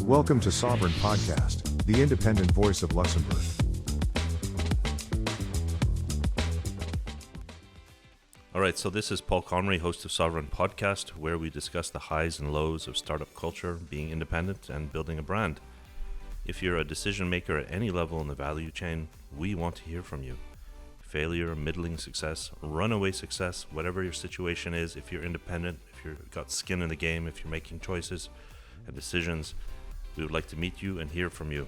Welcome to Soveryn Podcast, the independent voice of Luxembourg. All right, so this is Paul COMRIE, host of Soveryn Podcast, where we discuss the highs and lows of startup culture, being independent, and building a brand. If you're a decision maker at any level in the value chain, we want to hear from you. Failure, middling success, runaway success, whatever your situation is, if you're independent, if you've got skin in the game, if you're making choices and decisions, we would like to meet you and hear from you.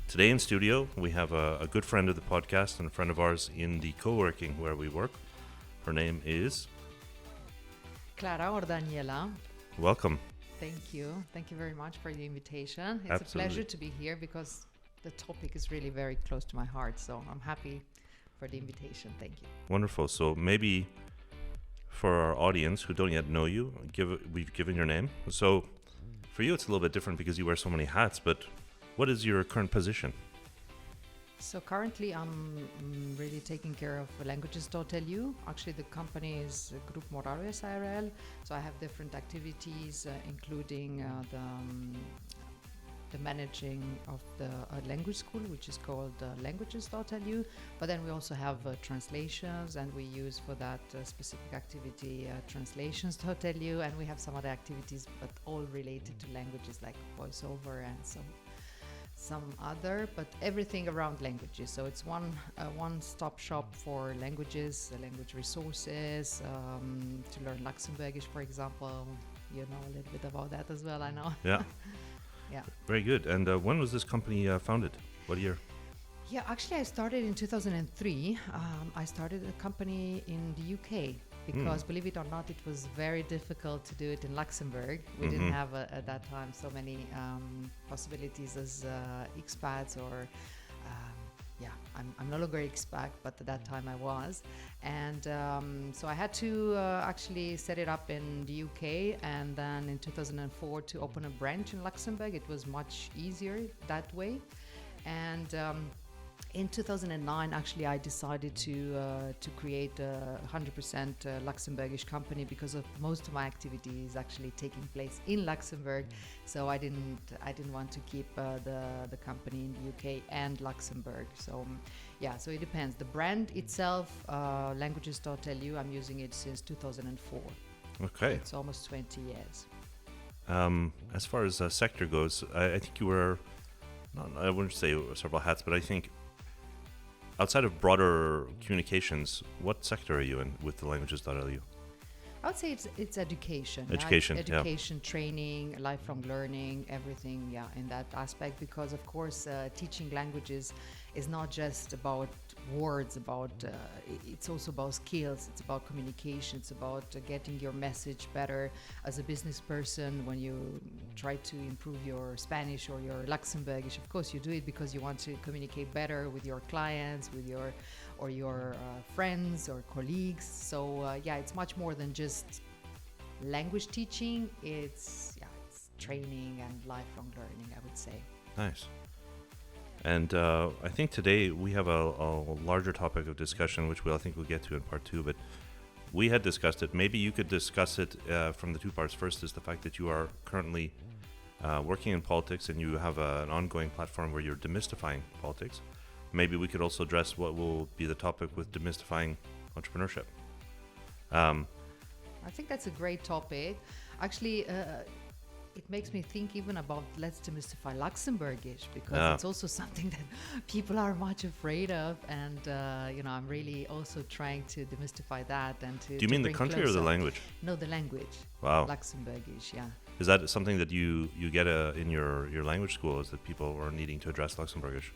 Today in studio, we have a good friend of the podcast and a friend of ours in the co-working where we work. Her name is Clara or Daniela. Welcome. Thank you. Thank you very much for the invitation. It's Absolutely. a pleasure to be here because the topic is really very close to my heart. So I'm happy for the invitation. Thank you. Wonderful. So maybe for our audience who don't yet know you, we've given your name. So for you, it's a little bit different because you wear so many hats, but what is your current position? So currently I'm really taking care of languages.lu. Actually, the company is Group Moraru SRL. So I have different activities, including the managing of the language school, which is called languages.lu. But then we also have translations, and we use for that specific activity translations.lu. And we have some other activities, but all related to languages like voiceover and some other, but everything around languages. So it's one-stop shop for languages, language resources, to learn Luxembourgish, for example. You know a little bit about that as well, I know. Yeah. Yeah. Very good. And when was this company founded? What year? Yeah, actually I started in 2003. I started a company in the UK because, believe it or not, it was very difficult to do it in Luxembourg. We didn't have at that time so many possibilities as expats or I'm no longer expat, but at that time I was. And so I had to actually set it up in the UK, and then in 2004 to open a branch in Luxembourg. It was much easier that way. And in 2009, actually, I decided to create a 100% Luxembourgish company because of most of my activities actually taking place in Luxembourg. So I didn't want to keep the company in the UK and Luxembourg. So so it depends. The brand itself, languages.lu, I'm using it since 2004. Okay. It's almost 20 years. As far as sector goes, I think you were, I wouldn't say several hats, but I think outside of broader communications, what sector are you in with the languages.lu? I would say it's education. Education, training, lifelong learning, everything, in that aspect. Because of course, teaching languages is not just about words. It's also about skills. It's about communication. It's about getting your message better as a business person. When you try to improve your Spanish or your Luxembourgish, of course you do it because you want to communicate better with your clients, with your friends or colleagues. So it's much more than just language teaching. It's training and lifelong learning, I would say. Nice. And I think today we have a larger topic of discussion, which I think we'll get to in part 2, but we had discussed it. Maybe you could discuss it from the two parts. First is the fact that you are currently working in politics and you have an ongoing platform where you're demystifying politics. Maybe we could also address what will be the topic with demystifying entrepreneurship. I think that's a great topic. Actually, it makes me think even about let's demystify Luxembourgish, because it's also something that people are much afraid of, and I'm really also trying to demystify that and to. Do you mean the country or the language? No, the language. Wow. Luxembourgish, yeah. Is that something that you get in your language school? Is that people are needing to address Luxembourgish?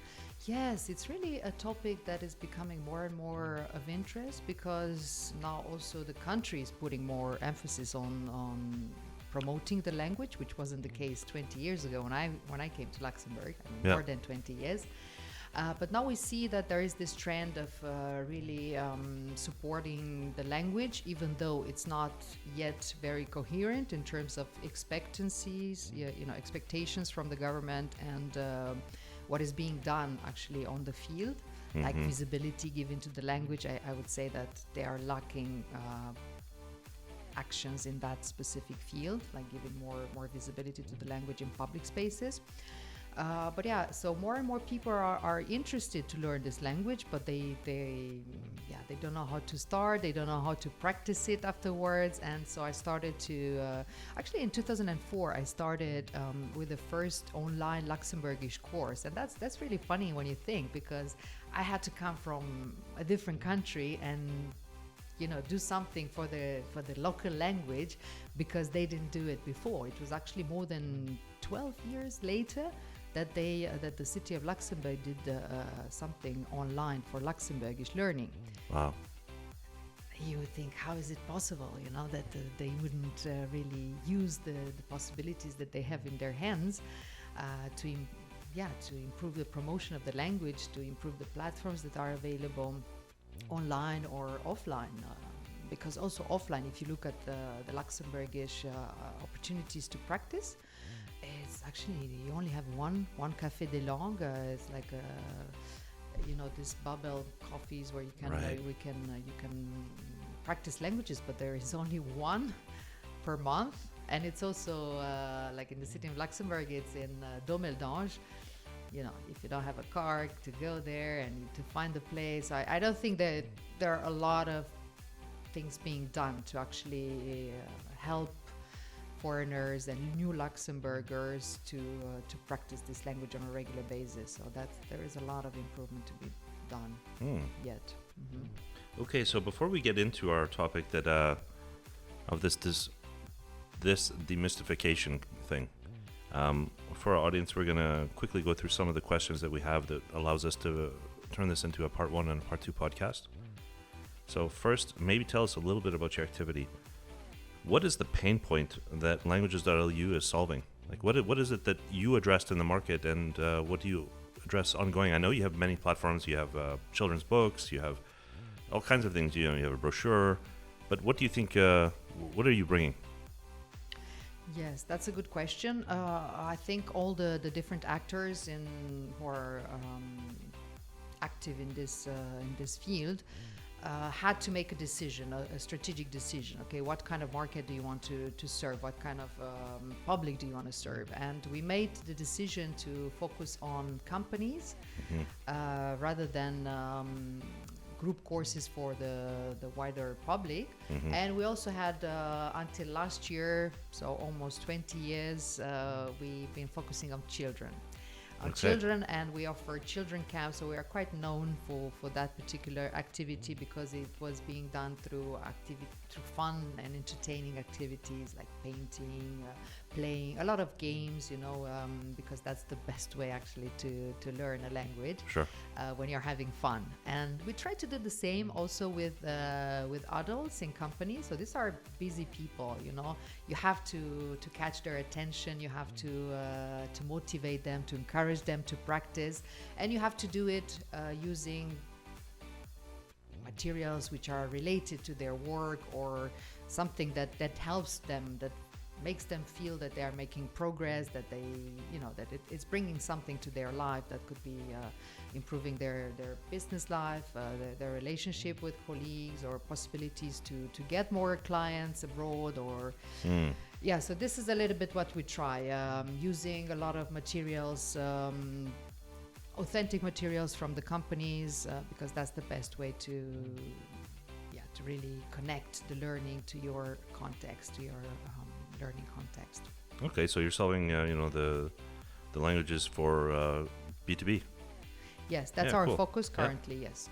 Yes, it's really a topic that is becoming more and more of interest, because now also the country is putting more emphasis on promoting the language, which wasn't the case 20 years ago when I came to Luxembourg. More than 20 years. But now we see that there is this trend of really supporting the language, even though it's not yet very coherent in terms of expectations from the government and what is being done actually on the field, like visibility given to the language. I would say that they are lacking actions in that specific field, like giving more visibility to the language in public spaces. But yeah, so more and more people are interested to learn this language, but they don't know how to start. They don't know how to practice it afterwards. And so I started to actually in 2004 I started with the first online Luxembourgish course, and that's really funny when you think, because I had to come from a different country and do something for the local language, because they didn't do it before. It was actually more than 12 years later that the city of Luxembourg did something online for Luxembourgish learning. Wow. You would think, how is it possible, that they wouldn't really use the possibilities that they have in their hands to improve the promotion of the language, to improve the platforms that are available online or offline. Because also offline, if you look at the Luxembourgish opportunities to practice, it's actually, you only have one Café des Langues. It's like this bubble coffees where you can you can practice languages, but there is only one per month. And it's also like in the city of Luxembourg, it's in Domel d'Ange. If you don't have a car to go there and to find the place, I don't think that there are a lot of things being done to actually help foreigners and new Luxembourgers to practice this language on a regular basis. So there is a lot of improvement to be done yet. Mm-hmm. Okay, so before we get into our topic that of this demystification thing, for our audience, we're going to quickly go through some of the questions that we have that allows us to turn this into a part 1 and part 2 podcast. So first, maybe tell us a little bit about your activity. What is the pain point that Languages.lu is solving? Like, what is it that you addressed in the market, and what do you address ongoing? I know you have many platforms. You have children's books. You have all kinds of things. You have a brochure. But what do you think, what are you bringing? Yes, that's a good question. I think all the different actors who are active in this field had to make a decision, a strategic decision. Okay, what kind of market do you want to serve? What kind of public do you want to serve? And we made the decision to focus on companies rather than group courses for the wider public. And we also had until last year, so almost 20 years, we've been focusing on children. Children, and we offer children camps, so we are quite known for that particular activity, because it was being done through fun and entertaining activities like painting, playing a lot of games, because that's the best way actually to learn a language. Sure. When you're having fun. And we try to do the same also with adults in companies. So these are busy people, you have to catch their attention, you have to motivate them, to encourage them to practice, and you have to do it using materials which are related to their work, or something that helps them, that makes them feel that they are making progress, that they, that it's bringing something to their life, that could be improving their business life, their relationship with colleagues, or possibilities to get more clients abroad, or yeah. So this is a little bit what we try, using a lot of materials, authentic materials from the companies, because that's the best way to really connect the learning to your context, to your learning context. Okay, so you're solving, the languages for B2B. Yes, that's our focus currently. Yes.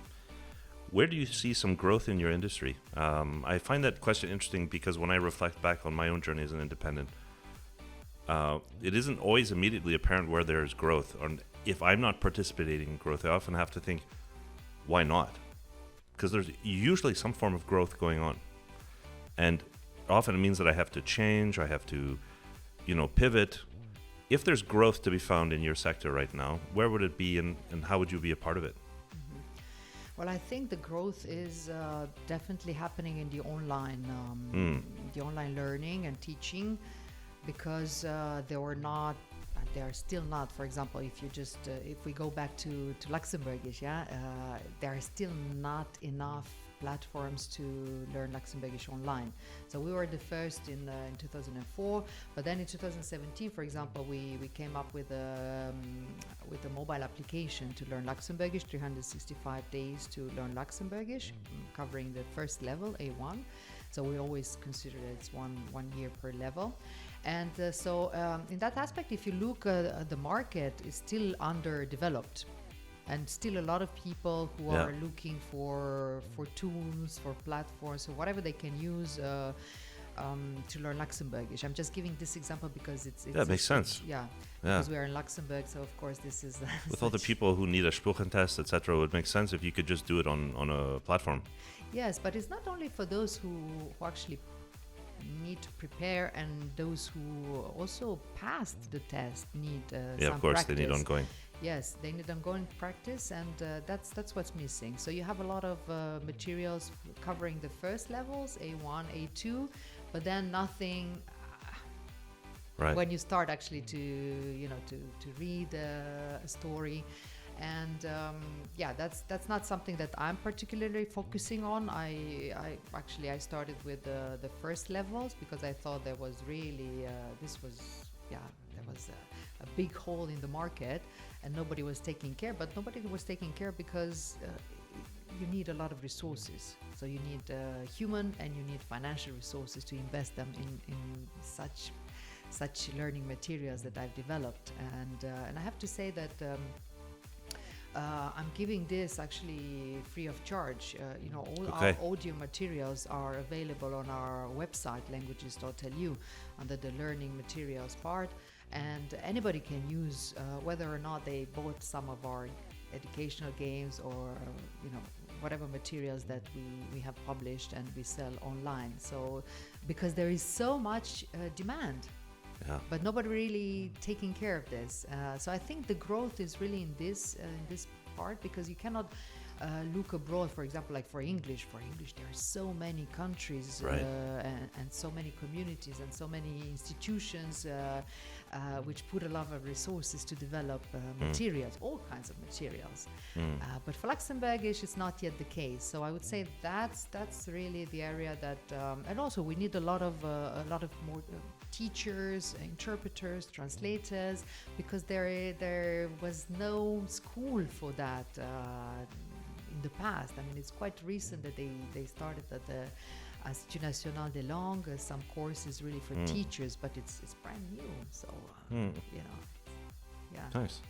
Where do you see some growth in your industry? I find that question interesting, because when I reflect back on my own journey as an independent, it isn't always immediately apparent where there's growth. Or if I'm not participating in growth, I often have to think, why not? Because there's usually some form of growth going on. And often it means that I have to change, I have to, pivot. If there's growth to be found in your sector right now, where would it be, and how would you be a part of it? Well, I think the growth is definitely happening in the online learning and teaching, because they are still not, for example, if we go back to Luxembourgish, there are still not enough platforms to learn Luxembourgish online. So we were the first in 2004, but then in 2017, for example, we came up with a mobile application to learn Luxembourgish, 365 days to learn Luxembourgish, covering the first level, A1. So we always consider that it's one year per level. And in that aspect, if you look at the market, is still underdeveloped. And still a lot of people who are looking for tools, for platforms, or whatever they can use to learn Luxembourgish. I'm just giving this example because it's it makes sense. Because we are in Luxembourg, so of course this is with all the people who need a Sprachentest, etc. It would make sense if you could just do it on a platform. Yes, but it's not only for those who actually need to prepare, and those who also passed the test need some of course practice. They need ongoing. Yes, they need ongoing practice, and that's what's missing. So you have a lot of materials covering the first levels, A1, A2, but then nothing when you start actually to read a story. And that's not something that I'm particularly focusing on. I started with the first levels because I thought there was really there was a big hole in the market, and nobody was taking care. But nobody was taking care because you need a lot of resources. So you need human and you need financial resources to invest them in such learning materials that I've developed. And I have to say that I'm giving this actually free of charge. Our audio materials are available on our website, languages.lu, under the learning materials part. And anybody can use, whether or not they bought some of our educational games or whatever materials that we have published and we sell online. So because there is so much demand. But nobody really taking care of this. So I think the growth is really in this part, because you cannot look abroad, for example, like for English. For English, there are so many countries and so many communities and so many institutions which put a lot of resources to develop materials, all kinds of materials. But for Luxembourgish, it's not yet the case. So I would say that's really the area that, and also we need a lot of more teachers, interpreters, translators, because there was no school for that in the past. I mean, it's quite recent that they started at the Institut National des Langues, some courses really for teachers, but it's brand new. So, Nice.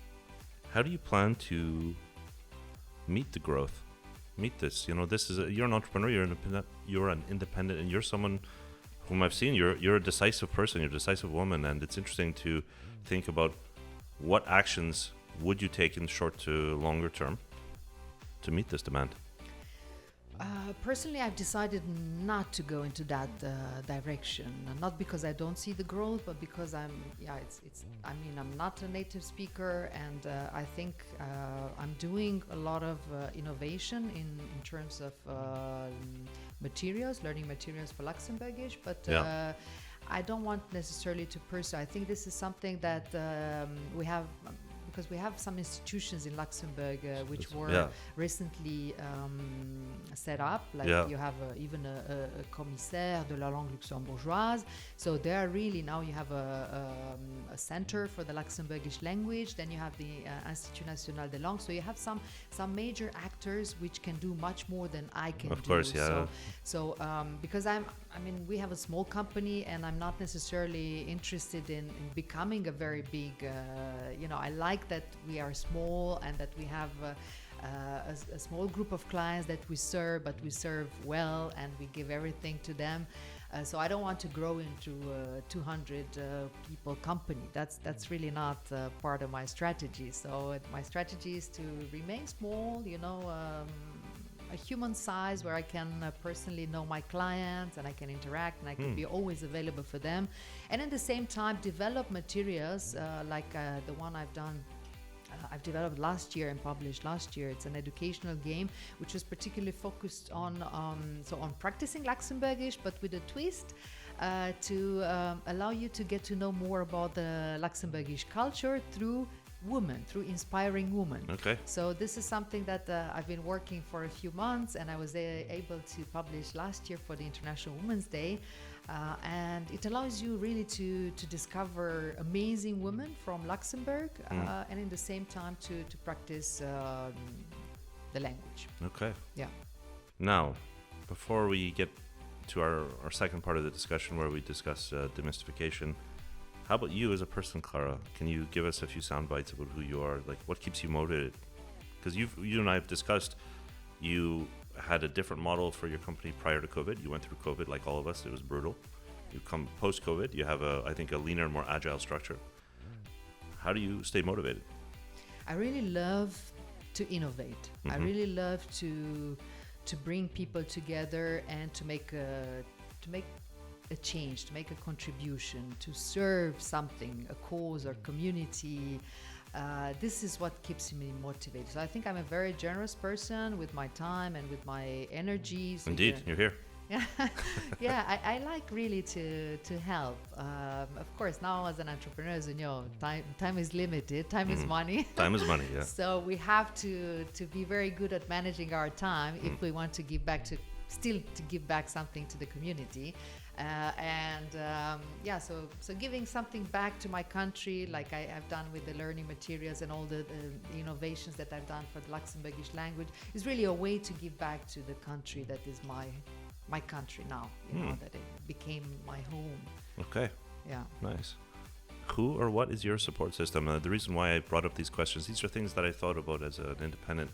How do you plan to meet the growth? Meet this? This is you're an entrepreneur, you're an independent, and you're someone whom I've seen. You're a decisive person, you're a decisive woman, and it's interesting to think about what actions would you take in short to longer term to meet this demand. Personally, I've decided not to go into that direction, not because I don't see the growth, but because I'm not a native speaker, and I think I'm doing a lot of innovation in terms of learning materials for Luxembourgish, but I don't want necessarily to pursue. I think this is something that we have, because we have some institutions in Luxembourg which were recently set up, like you have even a commissaire de la langue luxembourgeoise. So there really now you have a center for the Luxembourgish language. Then you have the Institut National des Langues. So you have some major actors which can do much more than I can do. Of course, yeah. So because we have a small company, and I'm not necessarily interested in becoming a very big, I like that we are small and that we have a small group of clients that we serve, but we serve well and we give everything to them. So I don't want to grow into a 200 people company. That's really not part of my strategy. So my strategy is to remain small, a human size, where I can personally know my clients and I can interact and I can be always available for them. And at the same time, develop materials like the one I've developed last year and published last year. It's an educational game which was particularly focused on practicing Luxembourgish, but with a twist to allow you to get to know more about the Luxembourgish culture through women, through inspiring women. Okay. So this is something that I've been working for a few months, and I was able to publish last year for the International Women's Day. And it allows you really to discover amazing women from Luxembourg, and in the same time to practice the language. Okay. Yeah. Now, before we get to our second part of the discussion where we discuss demystification, how about you as a person, Clara? Can you give us a few sound bites about who you are? Like, what keeps you motivated? Because you and I have discussed, you had a different model for your company prior to COVID. You went through COVID like all of us. It was brutal. You come post-COVID, you have I think a leaner, more agile structure. How do you stay motivated? I really love to innovate. I really love to bring people together and to make a change, to make a contribution, to serve something, a cause or community. This is what keeps me motivated. So I think I'm a very generous person with my time and with my energy. So Indeed, you're here. Yeah, I like really to help. Of course, now as an entrepreneur, as you know, time is limited. Time is money. Time is money, yeah. So we have to be very good at managing our time if we want to give back to give back something to the community. So giving something back to my country, like I've done with the learning materials and all the innovations that I've done for the Luxembourgish language, is really a way to give back to the country that is my country now, that it became my home. Okay. Yeah. Nice. Who or what is your support system? The reason why I brought up these questions, these are things that I thought about as an independent.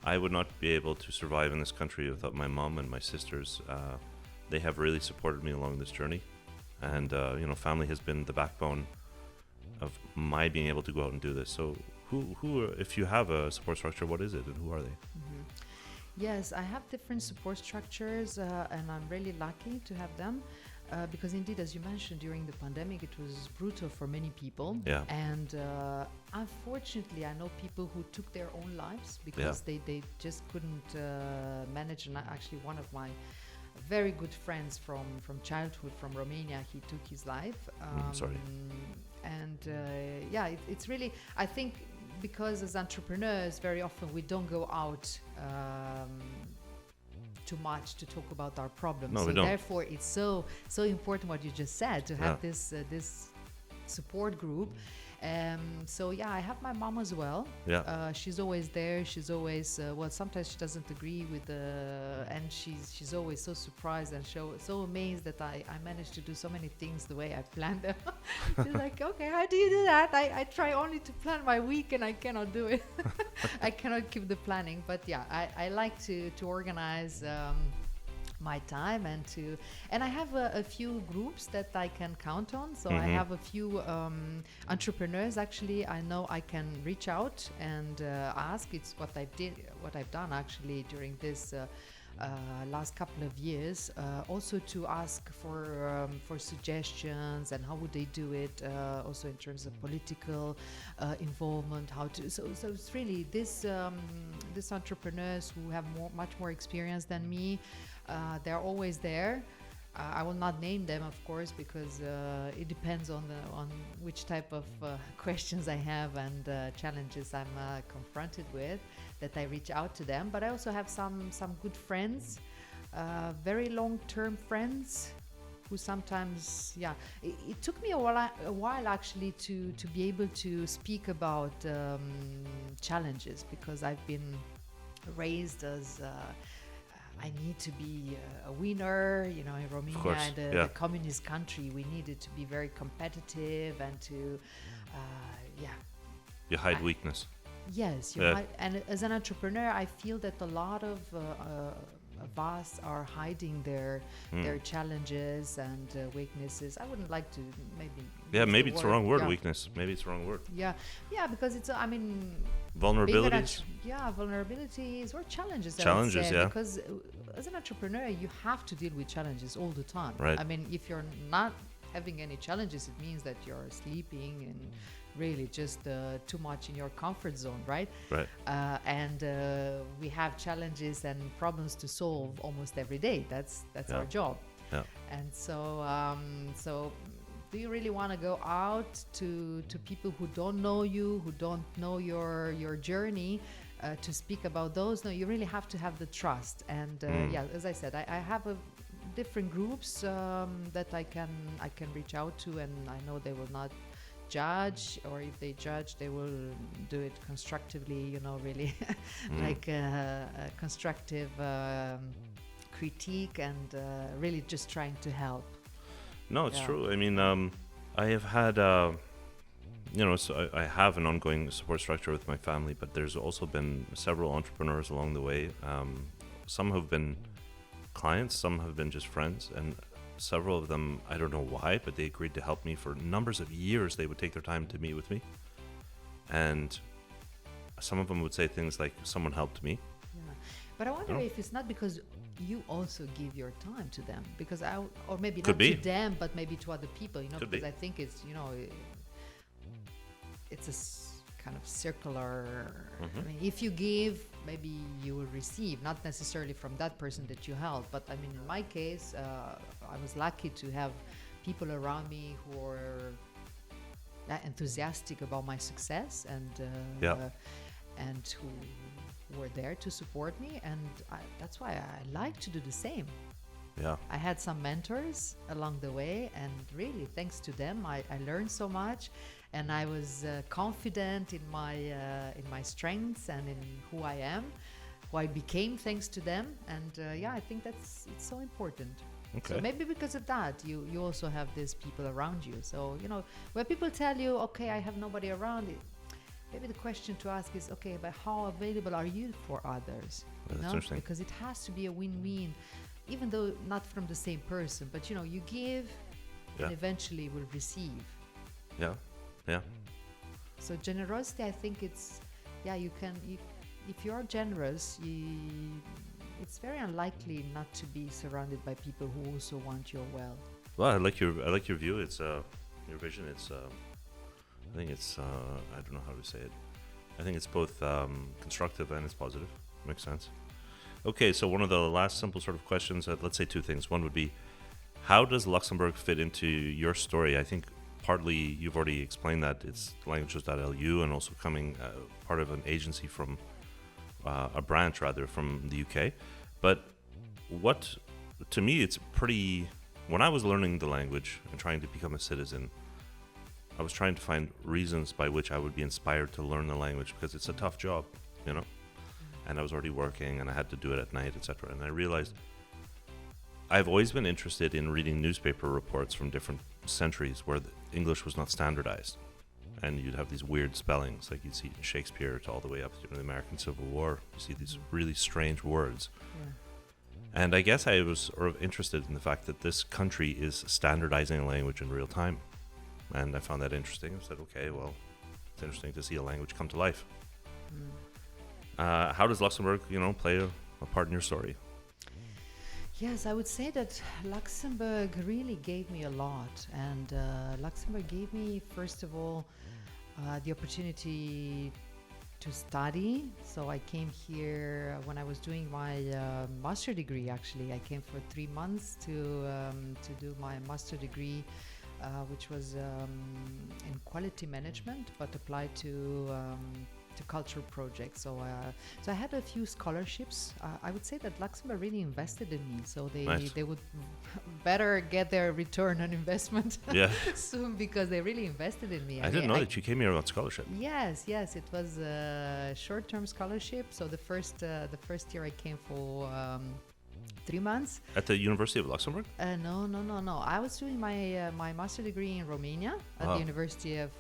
I would not be able to survive in this country without my mom and my sisters. They have really supported me along this journey. And, family has been the backbone of my being able to go out and do this. So who if you have a support structure, what is it and who are they? Yes, I have different support structures, and I'm really lucky to have them. Because indeed, as you mentioned, during the pandemic, it was brutal for many people. Yeah. And unfortunately, I know people who took their own lives because they just couldn't manage. And actually, one of my very good friends from childhood from Romania, he took his life. Sorry. And it's really, I think, because as entrepreneurs, very often we don't go out too much to talk about our problems. No, so we don't. Therefore, it's so important what you just said, to have this support group. I have my mom as well. Yeah. She's always there. She's always sometimes she doesn't agree with and she's always so surprised and so amazed that I managed to do so many things the way I planned them. She's like, okay, how do you do that? I try only to plan my week and I cannot do it. I cannot keep the planning. But yeah, I like to organize my time and I have a few groups that I can count on. So I have a few entrepreneurs actually I know I can reach out and ask. It's what I've done actually during this last couple of years, also to ask for suggestions and how would they do it, also in terms of political involvement, so it's really this entrepreneurs who have much more experience than me. They're always there. I will not name them, of course, because it depends on which type of questions I have and challenges I'm confronted with, that I reach out to them. But I also have some good friends, very long-term friends, who sometimes, it took me a while actually to be able to speak about challenges, because I've been raised as I need to be a winner, in Romania, and the communist country, we needed to be very competitive and to, You hide weakness. Yes, and as an entrepreneur, I feel that a lot of us are hiding their challenges and weaknesses. I wouldn't like to maybe it's the wrong word, weakness. Maybe it's the wrong word. Yeah, because it's vulnerabilities. Vulnerabilities or challenges. Challenges, Because as an entrepreneur, you have to deal with challenges all the time. Right. If you're not having any challenges, it means that you're sleeping and really just too much in your comfort zone, right? Right. And we have challenges and problems to solve almost every day. That's our job. Yeah. And so do you really want to go out to people who don't know you, who don't know your journey, to speak about those? No, you really have to have the trust. And yeah, as I said, I have different groups that I can reach out to, and I know they will not judge, or if they judge, they will do it constructively, you know, really like a constructive critique, and really just trying to help. No, it's Yeah. true. I mean, I have had, so I have an ongoing support structure with my family, but there's also been several entrepreneurs along the way. Some have been clients, some have been just friends, and several of them, I don't know why, but they agreed to help me for numbers of years. They would take their time to meet with me, and some of them would say things like, someone helped me. Yeah. But I wonder if it's not because you also give your time to them, because or maybe Could not be. to them, but maybe to other people, you know, Could because be. I think it's, you know, it's a kind of circular. I mean, if you give, maybe you will receive, not necessarily from that person that you help. But I mean, in my case, I was lucky to have people around me who are enthusiastic about my success, and who were there to support me, and that's why I like to do the same. Yeah. I had some mentors along the way, and really thanks to them I learned so much, and I was confident in my strengths and in who I am, who I became thanks to them. And yeah, I think it's so important. Okay. So maybe because of that, you also have these people around you. So, you know, when people tell you, okay, I have nobody around, maybe the question to ask is, okay, but how available are you for others? That's interesting. Because it has to be a win-win, even though not from the same person, but you know, you give and eventually will receive. Yeah. Yeah. So generosity, I think it's, if you are generous, it's very unlikely not to be surrounded by people who also want your well. Well, I like your view. It's your vision. It's I think it's I don't know how to say it. I think it's both constructive and it's positive. Makes sense. Okay, so one of the last simple sort of questions. Let's say two things. One would be, how does Luxembourg fit into your story? I think partly you've already explained that it's languages.lu, and also coming part of an agency from a branch rather from the UK. But what, to me, it's pretty. When I was learning the language and trying to become a citizen, I was trying to find reasons by which I would be inspired to learn the language, because it's a tough job, you know. And I was already working, and I had to do it at night, etc. And I realized I've always been interested in reading newspaper reports from different centuries where the English was not standardized, and you'd have these weird spellings, like you'd see in Shakespeare to all the way up to the American Civil War. You see these really strange words. Yeah. And I guess I was sort of interested in the fact that this country is standardizing a language in real time. And I found that interesting. I said, okay, well, it's interesting to see a language come to life. How does Luxembourg, play a part in your story? Yes, I would say that Luxembourg really gave me a lot. And Luxembourg gave me, first of all, the opportunity to study. So I came here when I was doing my master degree, actually. I came for 3 months to do my master degree, which was in quality management, but applied to cultural projects. So I had a few scholarships. I would say that Luxembourg really invested in me, so they would better get their return on investment soon, because they really invested in me. I didn't know that you came here on scholarship. Yes, it was a short-term scholarship. So the first year I came for 3 months. At the University of Luxembourg? No. I was doing my master degree in Romania at the University of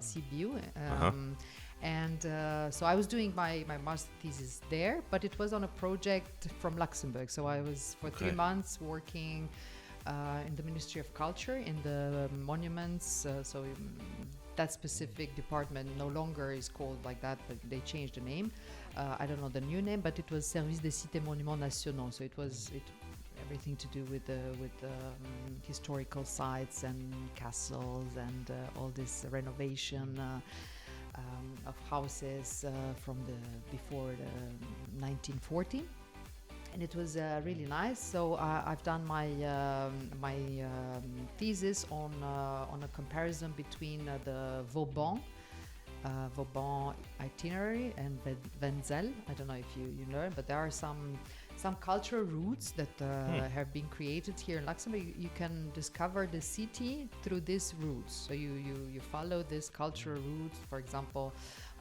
Sibiu. And so I was doing my master thesis there, but it was on a project from Luxembourg. So I was for 3 months working in the Ministry of Culture, in the monuments. So that specific department no longer is called like that, but they changed the name. I don't know the new name, but it was Service des Cités Monuments Nationaux. So it was everything to do with historical sites and castles and all this renovation of houses from before the 1940. and it was really nice. So I've done my thesis on a comparison between the Vauban itinerary and Wenzel. I don't know if you learn, but there are some cultural routes that have been created here in Luxembourg. You can discover the city through these routes. So you follow this cultural route, for example,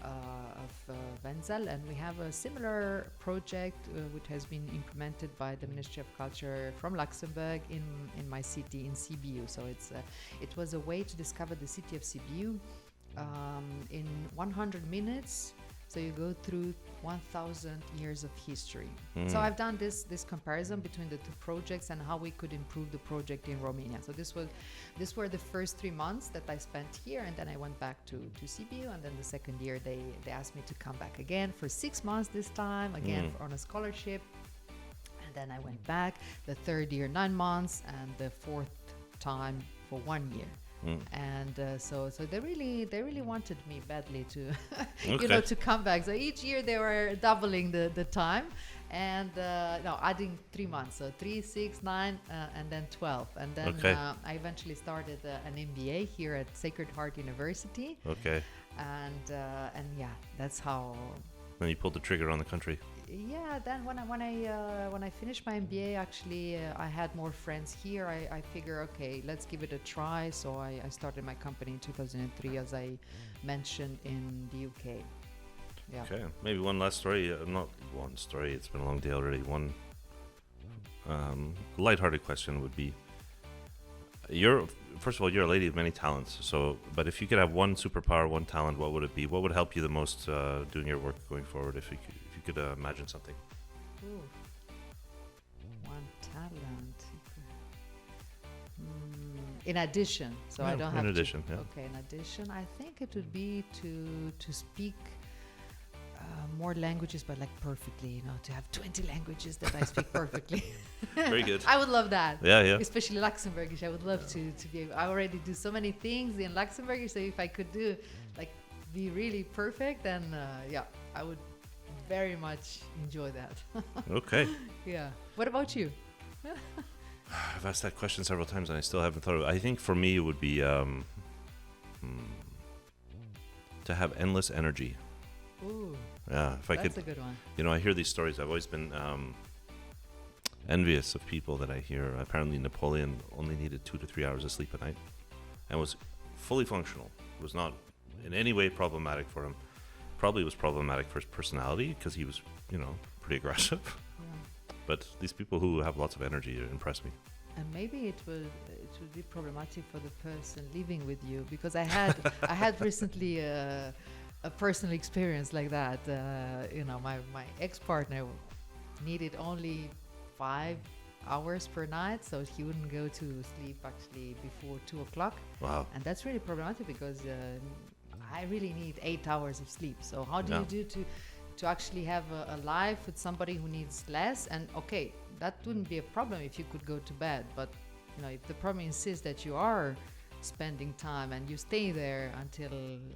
of Wenzel, and we have a similar project which has been implemented by the Ministry of Culture from Luxembourg in my city, in Sibiu. So it was a way to discover the city of Sibiu in 100 minutes. So you go through 1,000 years of history. So I've done this comparison between the two projects and how we could improve the project in Romania. So these were the first 3 months that I spent here, and then I went back to Sibiu, and then the second year they asked me to come back again for 6 months this time, again on a scholarship. And then I went back the third year 9 months, and the fourth time for 1 year. And so they really wanted me badly to to come back. So each year they were doubling the time, and adding 3 months, so 3, 6, 9, and then 12. And then I eventually started an MBA here at Sacred Heart University. And that's how. Then you pulled the trigger on the country. Yeah, then when I finished my MBA, actually I had more friends here. I figure, okay, let's give it a try. So I started my company in 2003, as I mentioned, in the UK. Yeah. Okay, maybe one last story. Not one story. It's been a long day already. One lighthearted question would be: first of all, you're a lady of many talents. So, but if you could have one superpower, one talent, what would it be? What would help you the most doing your work going forward? If you could imagine something. Ooh. One talent. In addition, so I don't have. In addition, yeah. Okay, in addition, I think it would be to speak more languages, but like perfectly. To have 20 languages that I speak perfectly. Very good. I would love that. Yeah. Especially Luxembourgish. I would love to be able. I already do so many things in Luxembourgish, so if I could be really perfect, then I would very much enjoy that. Okay. Yeah. What about you? I've asked that question several times and I still haven't thought of it. I think for me it would be to have endless energy. Ooh. Yeah, if I could. That's a good one. I hear these stories. I've always been envious of people that I hear. Apparently Napoleon only needed 2 to 3 hours of sleep a night and was fully functional. It was not in any way problematic for him. Probably was problematic for his personality because he was, pretty aggressive. Yeah. But these people who have lots of energy impress me. And maybe it would be problematic for the person living with you, because I had recently a personal experience like that. My ex-partner needed only 5 hours per night, so he wouldn't go to sleep actually before 2 o'clock. Wow. And that's really problematic because I really need 8 hours of sleep. So how do you do to actually have a life with somebody who needs less? And okay, that wouldn't be a problem if you could go to bed, but if the problem insists that you are spending time and you stay there until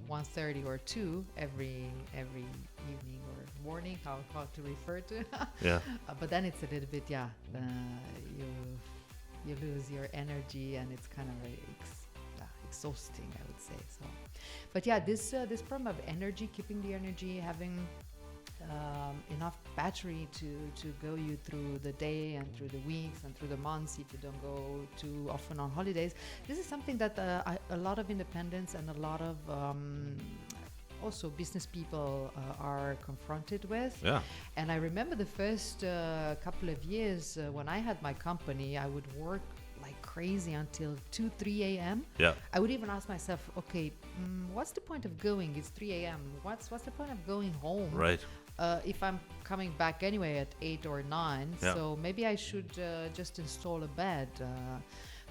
1:30 or 2 every evening or morning, how to refer to. Yeah. But then it's a little bit you lose your energy, and it's kind of exhausting, I would say. So, but this problem of energy, keeping the energy, having enough battery to go you through the day and through the weeks and through the months if you don't go too often on holidays. This is something that a lot of independents and a lot of also business people are confronted with. Yeah. And I remember the first couple of years when I had my company, I would work like crazy until 2, 3 a.m. Yeah. I would even ask myself, okay, what's the point of going? It's 3 a.m. What's the point of going home? Right. If I'm coming back anyway at 8 or 9, so maybe I should just install a bed.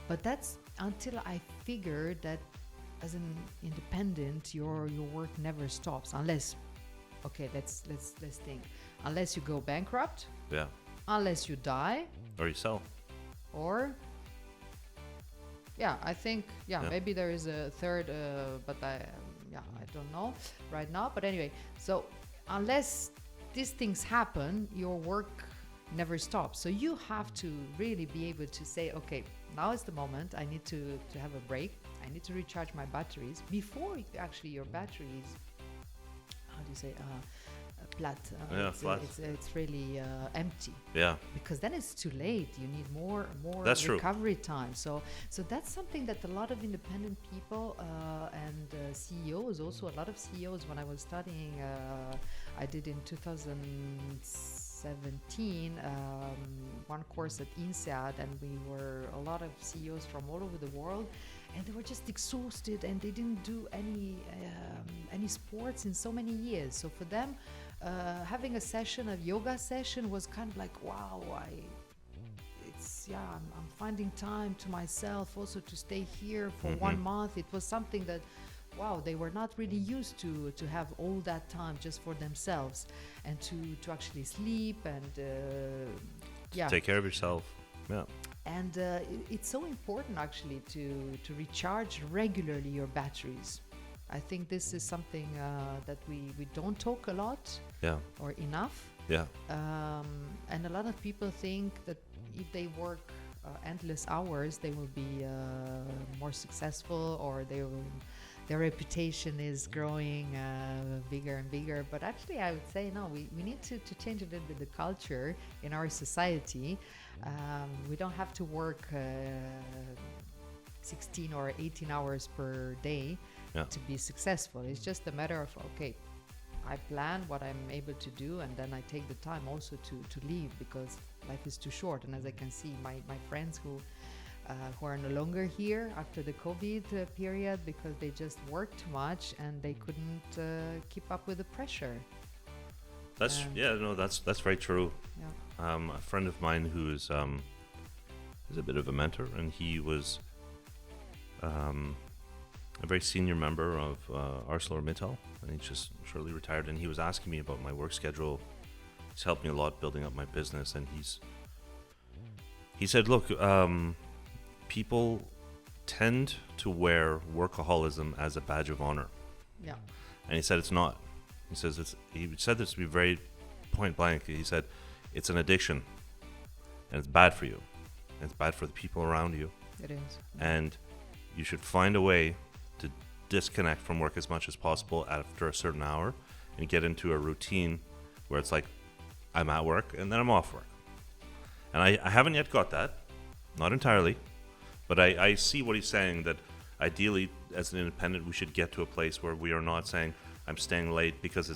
But that's until I figured that as an independent, your work never stops unless, okay, let's think, unless you go bankrupt. Yeah. Unless you die. Or you sell. Or. Yeah, I think, maybe there is a third, but I don't know right now. But anyway, so unless these things happen, your work never stops. So you have to really be able to say, okay, now is the moment. I need to have a break. I need to recharge my batteries before actually your batteries, how do you say, flat. Flat. It's really empty. Yeah. Because then it's too late. You need more That's recovery time. So that's something that a lot of independent people and CEOs, also a lot of CEOs, when I was studying, I did in 2017 one course at INSEAD, and we were a lot of CEOs from all over the world, and they were just exhausted, and they didn't do any sports in so many years. So for them, having a yoga session was kind of like, wow, I'm finding time to myself, also to stay here for 1 month. It was something that, wow, they were not really used to have all that time just for themselves, and to actually sleep and take care of yourself. Yeah. And it's so important actually to recharge regularly your batteries. I think this is something that we don't talk a lot or enough. Yeah. And a lot of people think that if they work endless hours, they will be more successful, or their reputation is growing bigger and bigger. But actually, I would say, no, we need to change a little bit the culture in our society. We don't have to work 16 or 18 hours per day to be successful. It's just a matter of, okay, I plan what I'm able to do, and then I take the time also to leave, because life is too short. And as I can see, my friends who are no longer here after the COVID period, because they just worked too much and they couldn't keep up with the pressure. That's very true. Yeah. A friend of mine who is a bit of a mentor, and he was a very senior member of ArcelorMittal, and he just shortly retired. And he was asking me about my work schedule. He's helped me a lot building up my business, and he said, look, people tend to wear workaholism as a badge of honor. Yeah. And he said it's not. He said this to be very point blank. He said it's an addiction, and it's bad for you, and it's bad for the people around you. It is. And you should find a way to disconnect from work as much as possible after a certain hour, and get into a routine where it's like, I'm at work and then I'm off work. And I haven't yet got that, not entirely, but I see what he's saying, that ideally as an independent we should get to a place where we are not saying I'm staying late because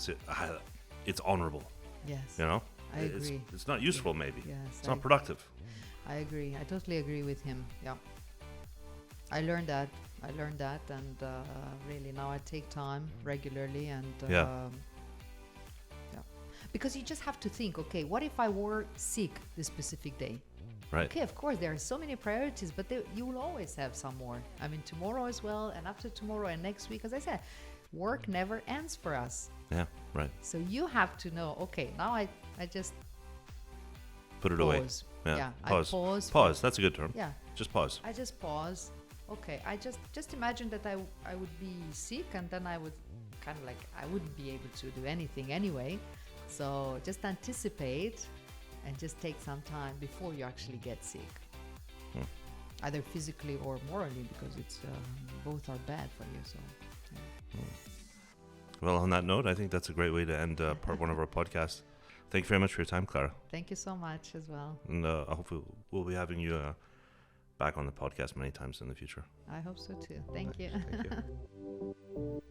it's honorable. Yes. You know? I agree. It's not useful, maybe. Yes, it's not productive. I agree. I totally agree with him. Yeah. I learned that, and really now I take time regularly, and because you just have to think, okay, what if I were sick this specific day? Right. Okay, of course there are so many priorities, but you will always have some more. I mean, tomorrow as well, and after tomorrow, and next week. As I said, work never ends for us. Yeah, right. So you have to know, okay, now I just put it pause. away. Yeah, pause. I pause. Pause. That's a good term. Yeah. Just pause. I just pause. Okay, I just imagine that I would be sick, and then I would kind of like, I wouldn't be able to do anything anyway. So just anticipate and just take some time before you actually get sick. Either physically or morally, because it's both are bad for you. So. Yeah. Well, on that note, I think that's a great way to end part one of our podcast. Thank you very much for your time, Clara. Thank you so much as well. And I hope we'll be having you back on the podcast many times in the future. I hope so too. Thank you. Thank you.